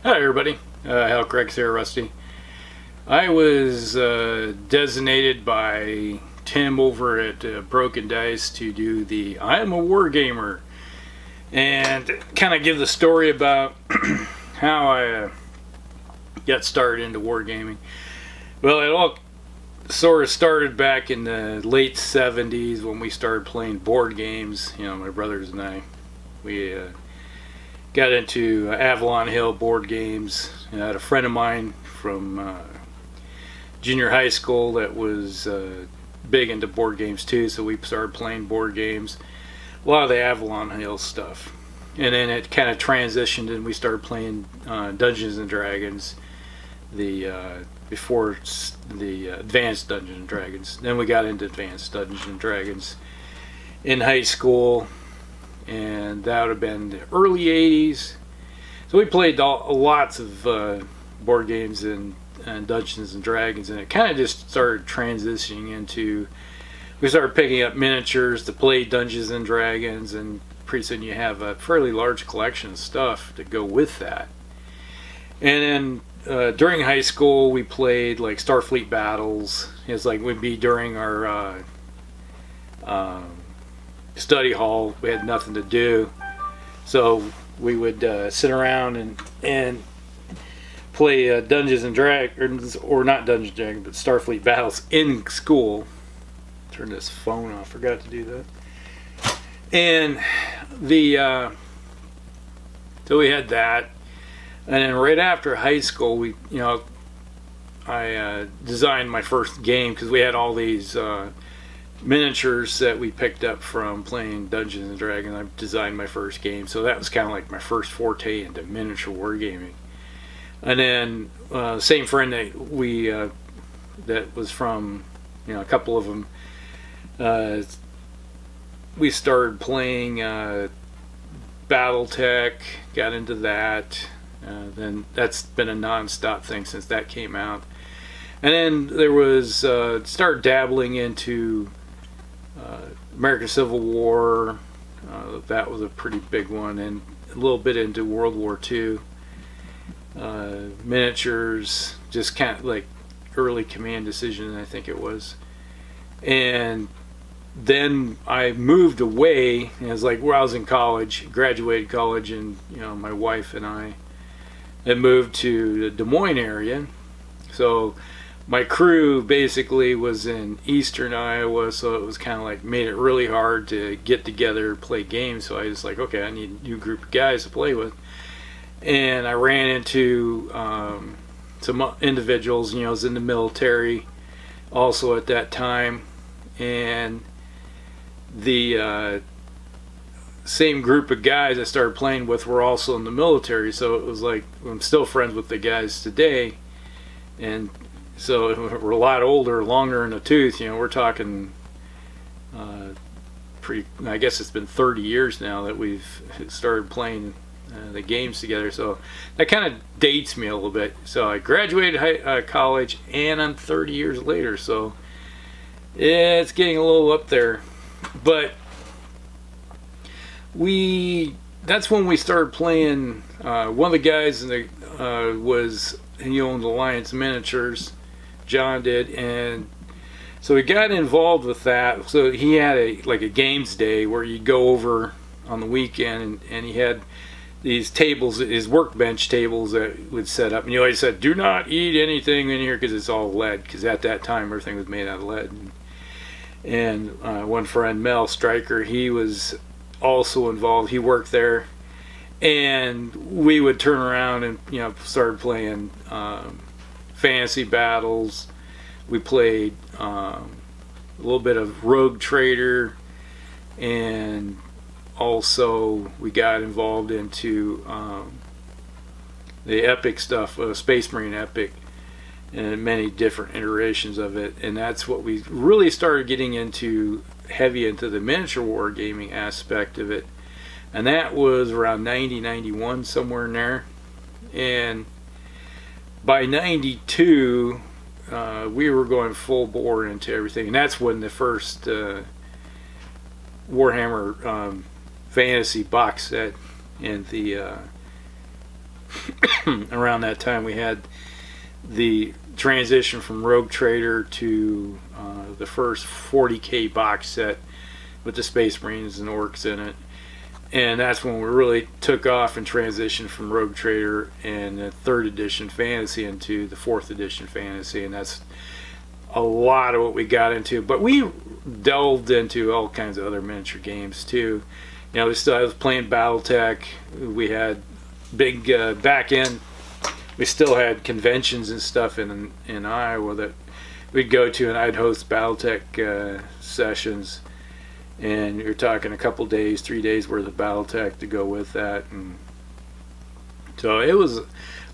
Hi everybody, Hal Craig's here, Rusty. I was designated by Tim over at Broken Dice to do the I'm a Wargamer and kind of give the story about how I got started into wargaming. Well, it all sort of started back in the late 70s when we started playing board games. You know, my brothers and I, we got into Avalon Hill board games. I had a friend of mine from junior high school that was big into board games too, so we started playing board games, a lot of the Avalon Hill stuff. And then it kind of transitioned and we started playing Dungeons and Dragons, before the Advanced Dungeons and Dragons. Then we got into Advanced Dungeons and Dragons in high school, and that would have been the early 80s. So we played lots of board games and Dungeons and Dragons, and it kind of just started transitioning into, we started picking up miniatures to play Dungeons and Dragons, and pretty soon you have a fairly large collection of stuff to go with that. And then during high school we played like Starfleet battles. It's like would be during our study hall. We had nothing to do, so we would sit around and play Dungeons and Dragons, or not Dungeons and Dragons, but Starfleet battles in school. Turn this phone off. Forgot to do that. And so we had that, and then right after high school, I designed my first game because we had all these miniatures that we picked up from playing Dungeons and Dragons. I designed my first game, so that was kind of like my first forte into miniature wargaming. And then same friend that that was from, a couple of them, we started playing BattleTech, got into that. Then that's been a non-stop thing since that came out. And then there was start dabbling into American Civil War. That was a pretty big one, and a little bit into World War II. Miniatures, just kind of like early Command Decision, I think it was. And then I moved away, and it was like where I was in college, graduated college, and my wife and I had moved to the Des Moines area. So my crew basically was in eastern Iowa, so it was kind of like made it really hard to get together, play games. So I was like, okay, I need a new group of guys to play with. And I ran into some individuals, I was in the military also at that time, and the same group of guys I started playing with were also in the military, so it was like I'm still friends with the guys today. And so we're a lot older, longer in the tooth. We're talking I guess it's been 30 years now that we've started playing the games together. So that kind of dates me a little bit. So I graduated college, and I'm 30 years later. So yeah, it's getting a little up there. But that's when we started playing. One of the guys he owned Alliance Miniatures, John did, and so we got involved with that. So he had a games day where you go over on the weekend, and he had these tables, his workbench tables that would set up, and he always said, do not eat anything in here because it's all lead, because at that time everything was made out of lead. And one friend, Mel Stryker, he was also involved. He worked there, and we would turn around and start playing fantasy battles. We played a little bit of Rogue Trader, and also we got involved into the epic stuff, Space Marine Epic, and many different iterations of it. And that's what we really started getting into, heavy into the miniature wargaming aspect of it. And that was around 90, 91, somewhere in there. And by 92, we were going full bore into everything. And that's when the first Warhammer fantasy box set and the around that time we had the transition from Rogue Trader to the first 40K box set with the Space Marines and Orcs in it. And that's when we really took off and transitioned from Rogue Trader and the 3rd edition Fantasy into the 4th edition Fantasy. And that's a lot of what we got into. But we delved into all kinds of other miniature games too. You know, I was playing BattleTech. We had big back end. We still had conventions and stuff in Iowa that we'd go to, and I'd host BattleTech sessions. And you're talking a couple days, 3 days worth of BattleTech to go with that. And so it was a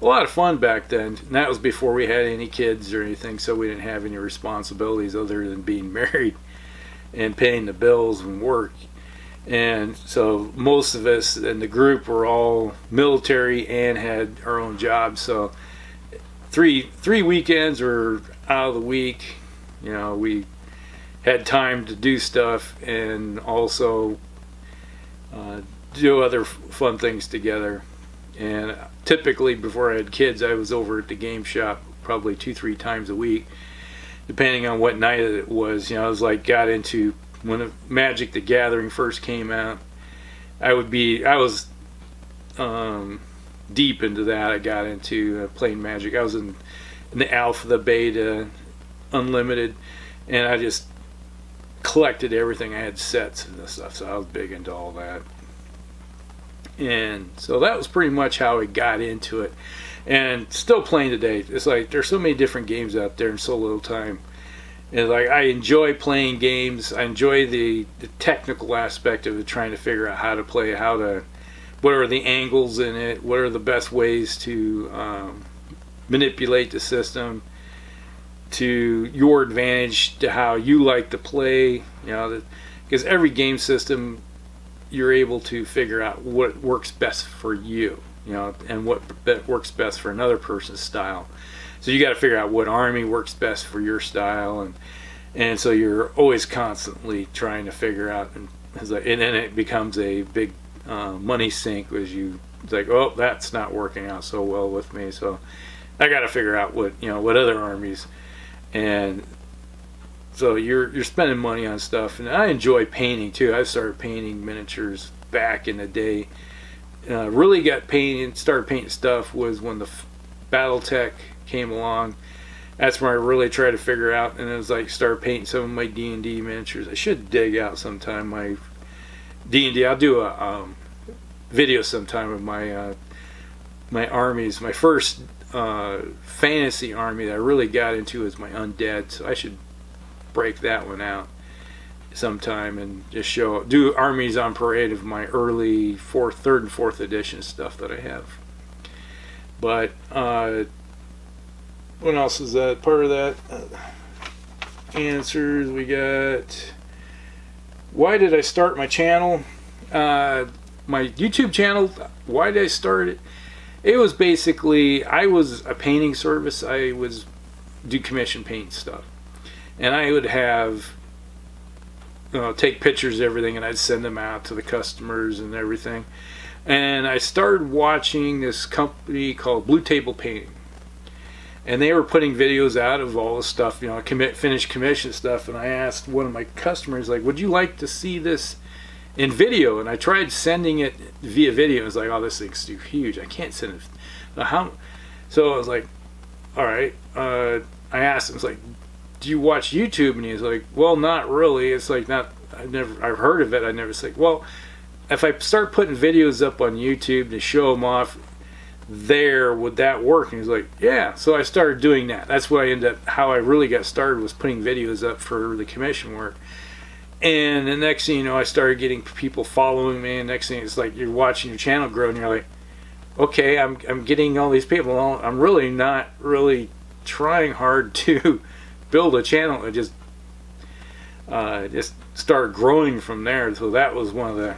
lot of fun back then. And that was before we had any kids or anything, so we didn't have any responsibilities other than being married and paying the bills and work. And so most of us in the group were all military and had our own jobs. So three weekends were out of the week. You know, we had time to do stuff and also do other fun things together. And typically before I had kids, I was over at the game shop probably 2-3 times a week, depending on what night it was. You know, I was like got into when Magic the Gathering first came out. I was deep into that. I got into playing Magic. I was in the alpha, the beta, unlimited, and I just collected everything. I had sets and stuff, so I was big into all that. And so that was pretty much how I got into it, and still playing today. It's like there's so many different games out there in so little time. And like I enjoy playing games. I enjoy the technical aspect of it, trying to figure out how to play, what are the angles in it, what are the best ways to manipulate the system to your advantage, to how you like to play. You know, because every game system you're able to figure out what works best for you, you know, and what works best for another person's style. So you got to figure out what army works best for your style, and so you're always constantly trying to figure out, and then it becomes a big money sink as it's like, oh, that's not working out so well with me, so I got to figure out what other armies, and so you're spending money on stuff. And I enjoy painting too. I started painting miniatures back in the day. Really started painting stuff was when the BattleTech came along. That's where I really tried to figure out, and it was like start painting some of my D&D miniatures. I should dig out sometime my D&D. I'll do a video sometime of my my armies. My first fantasy army that I really got into is my undead, so I should break that one out sometime and just do armies on parade of my early 3rd and 4th edition stuff that I have. But what else is that? Part of that answers we got. Why did I start my channel? My YouTube channel, why did I start it? It was basically, I was a painting service. I do commission paint stuff. And I would have, take pictures of everything, and I'd send them out to the customers and everything. And I started watching this company called Blue Table Painting. And they were putting videos out of all the stuff, finished commission stuff. And I asked one of my customers, like, would you like to see this in video? And I tried sending it via video. It was like, oh, this thing's too huge. I can't send it. So I was like, all right. I asked him, I was like, do you watch YouTube? And he's like, well, not really. It's like I've heard of it. I never say, well, if I start putting videos up on YouTube to show them off there, would that work? And he's like, yeah. So I started doing that. That's what how I really got started, was putting videos up for the commission work. And the next thing you know, I started getting people following me, and next thing it's like you're watching your channel grow, and you're like, okay, I'm getting all these people. I'm really not really trying hard to build a channel. I just started growing from there. So that was one of the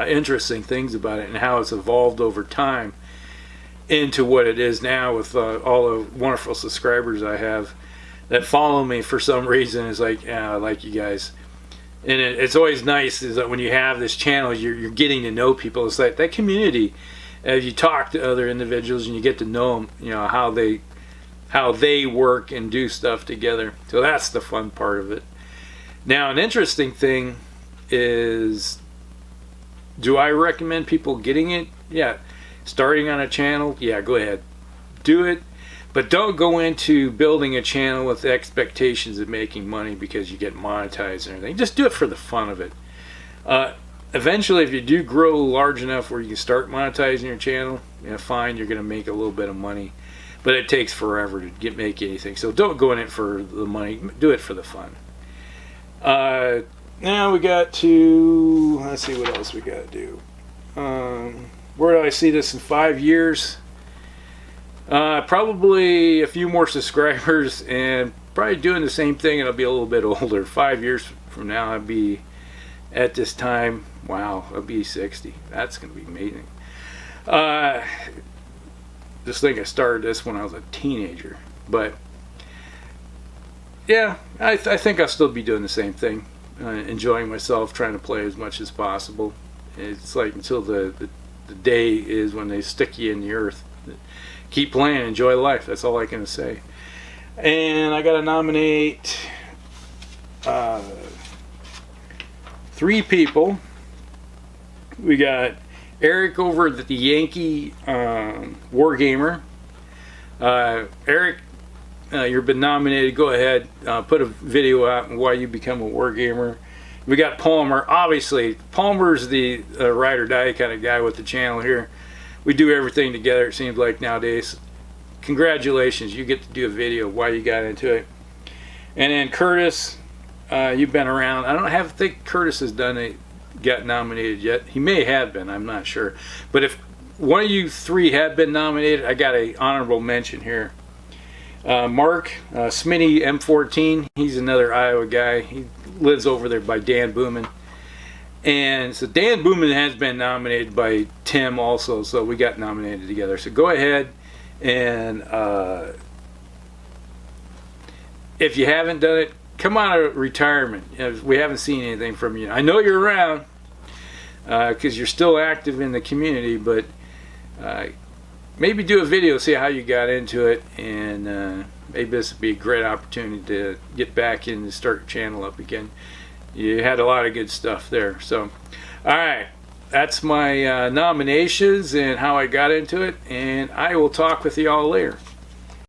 interesting things about it, and how it's evolved over time into what it is now, with all the wonderful subscribers I have that follow me for some reason. It's like, yeah, I like you guys. And it's always nice is that when you have this channel, you're getting to know people. It's like that community as you talk to other individuals and you get to know them, you know, how they work and do stuff together. So that's the fun part of it. Now, an interesting thing is, do I recommend people getting it? Yeah. Starting on a channel? Yeah, go ahead. Do it. But don't go into building a channel with expectations of making money because you get monetized and everything. Just do it for the fun of it. Eventually, if you do grow large enough where you can start monetizing your channel, you know, fine, you're going to make a little bit of money. But it takes forever to make anything. So don't go in it for the money. Do it for the fun. Now we got to, let's see what else we got to do. Where do I see this in 5 years? Probably a few more subscribers and probably doing the same thing, and I'll be a little bit older. 5 years from now, I'll be at this time, wow, I'll be 60. That's going to be amazing. Just think I started this when I was a teenager. But yeah, I think I'll still be doing the same thing. Enjoying myself, trying to play as much as possible. It's like until the day is when they stick you in the earth. Keep playing, enjoy life. That's all I can say. And I got to nominate 3 people. We got Eric over at the Yankee Wargamer. Eric, you've been nominated. Go ahead, put a video out on why you become a Wargamer. We got Palmer. Obviously, Palmer's the ride or die kind of guy with the channel here. We do everything together, it seems like nowadays. Congratulations, you get to do a video of why you got into it. And then Curtis, you've been around. I don't think Curtis has got nominated yet. He may have been, I'm not sure. But if one of you 3 have been nominated, I got an honorable mention here. Mark Smitty M14, he's another Iowa guy. He lives over there by Dan Booman. And so Dan Booman has been nominated by Tim also, so we got nominated together. So go ahead and if you haven't done it, come out of retirement. We haven't seen anything from you. I know you're around because you're still active in the community, but maybe do a video, see how you got into it, and maybe this would be a great opportunity to get back in and start your channel up again. You had a lot of good stuff there. So, alright, that's my nominations and how I got into it, and I will talk with you all later.